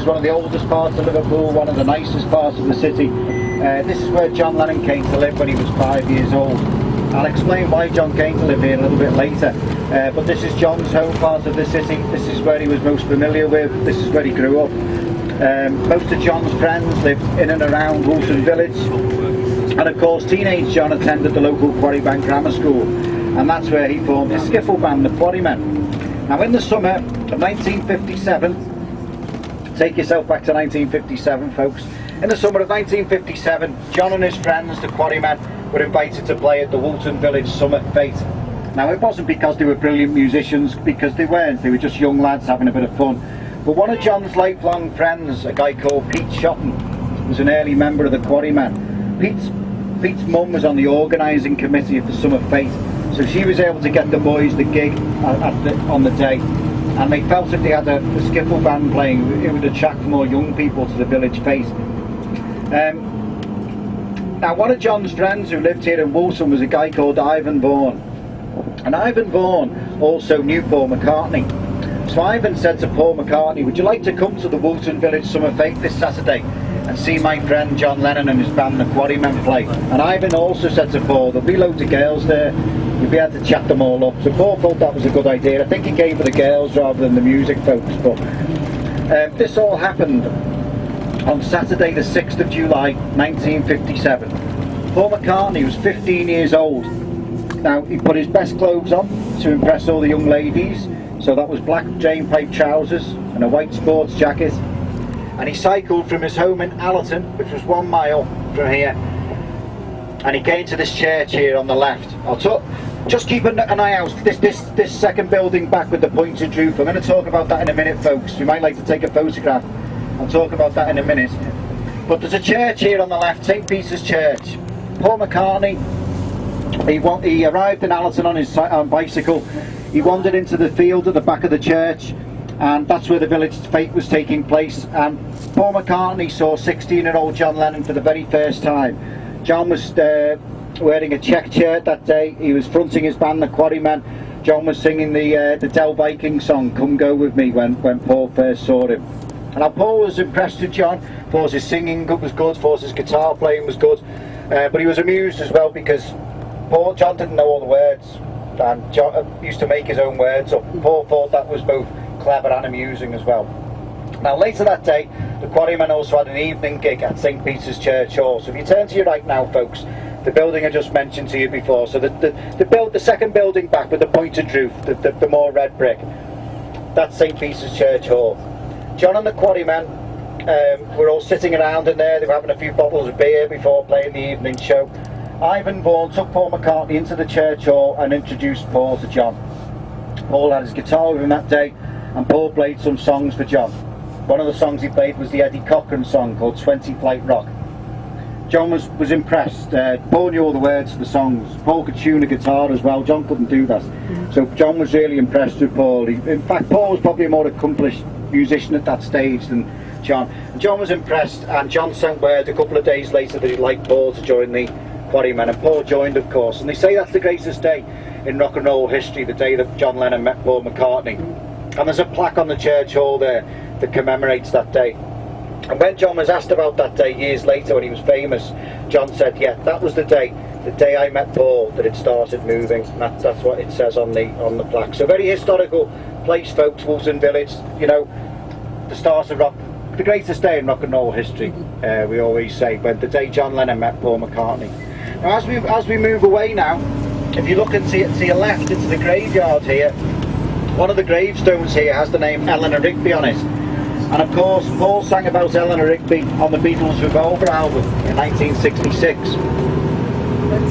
is one of the oldest parts of Liverpool, one of the nicest parts of the city. This is where John Lennon came to live when he was 5 years old. I'll explain why John came to live here a little bit later, but this is John's home part of the city. This is where he was most familiar with, this is where he grew up. Most of John's friends lived in and around Woolton Village, and of course teenage John attended the local Quarrybank Grammar School, and that's where he formed his skiffle band, the Quarrymen. Now in the summer of 1957, take yourself back to 1957 folks, in the summer of 1957 John and his friends, the Quarrymen, were invited to play at the Woolton Village Summer Fete. Now it wasn't because they were brilliant musicians, because they weren't, they were just young lads having a bit of fun. But one of John's lifelong friends, a guy called Pete Shotton, was an early member of the Quarrymen. Pete's mum was on the organising committee of the Summer Fete, so she was able to get the boys the gig on the day, and they felt if they had a skiffle band playing, it would attract more young people to the village fete. Now one of John's friends who lived here in Woolton was a guy called Ivan Vaughan, and Ivan Vaughan also knew Paul McCartney. So Ivan said to Paul McCartney, would you like to come to the Woolton Village Summer Fete this Saturday and see my friend John Lennon and his band the Quarrymen play? And Ivan also said to Paul, there'll be loads of girls there, you'll be able to chat them all up. So Paul thought that was a good idea. I think he gave for the girls rather than the music folks. But this all happened on Saturday the 6th of July 1957. Paul McCartney was 15 years old. Now he put his best clothes on to impress all the young ladies. So that was black drain pipe trousers and a white sports jacket, and he cycled from his home in Allerton, which was 1 mile from here, and he came to this church here on the left. Just keep an eye out, this second building back with the pointed roof. I'm going to talk about that in a minute folks. You might like to take a photograph, I'll talk about that in a minute. But there's a church here on the left, St. Peter's Church. Paul McCartney, he arrived in Allerton on his bicycle. He wandered into the field at the back of the church, and that's where the village fete was taking place. And Paul McCartney saw 16-year-old John Lennon for the very first time. John was wearing a checked shirt that day. He was fronting his band, the Quarrymen. John was singing the Del Viking song, Come Go With Me, when Paul first saw him. And now Paul was impressed with John, thought his singing was good, thought his guitar playing was good, but he was amused as well because John didn't know all the words. And John used to make his own words up. Paul thought that was both clever and amusing as well. Now later that day, the Quarrymen also had an evening gig at St. Peter's Church Hall. So if you turn to your right now folks, the building I just mentioned to you before, so the second building back with the pointed roof, the more red brick, that's St. Peter's Church Hall. John and the Quarrymen were all sitting around in there. They were having a few bottles of beer before playing the evening show. Ivan Vaughan took Paul McCartney into the church hall and introduced Paul to John. Paul had his guitar with him that day, and Paul played some songs for John. One of the songs he played was the Eddie Cochran song called 20 Flight Rock. John was impressed. Paul knew all the words to the songs. Paul could tune a guitar as well. John couldn't do that. So John was really impressed with Paul. In fact, Paul was probably a more accomplished musician at that stage than John. And John was impressed, and John sent word a couple of days later that he'd like Paul to join the Quarrymen, and Paul joined of course. And they say that's the greatest day in rock and roll history, the day that John Lennon met Paul McCartney. And there's a plaque on the church hall there that commemorates that day. And when John was asked about that day years later when he was famous, John said, yeah, that was the day I met Paul, that it started moving. And that's what it says on the plaque. So very historical place folks, Woolton Village, you know, the start of rock, the greatest day in rock and roll history, we always say, when the day John Lennon met Paul McCartney. Now as we move away now, if you look to your left into the graveyard here, one of the gravestones here has the name Eleanor Rigby on it. And of course Paul sang about Eleanor Rigby on the Beatles' Revolver album in 1966.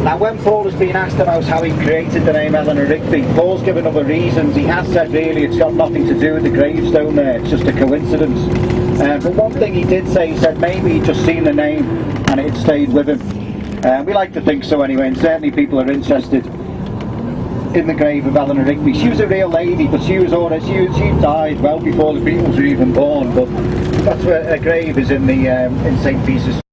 Now when Paul has been asked about how he created the name Eleanor Rigby, Paul's given other reasons. He has said really it's got nothing to do with the gravestone there, it's just a coincidence. But one thing he did say, he said maybe he'd just seen the name and it stayed with him. We like to think so anyway, and certainly people are interested in the grave of Eleanor Rigby. She was a real lady, but she died well before the Beatles were even born. But that's where her grave is in St. Peter's.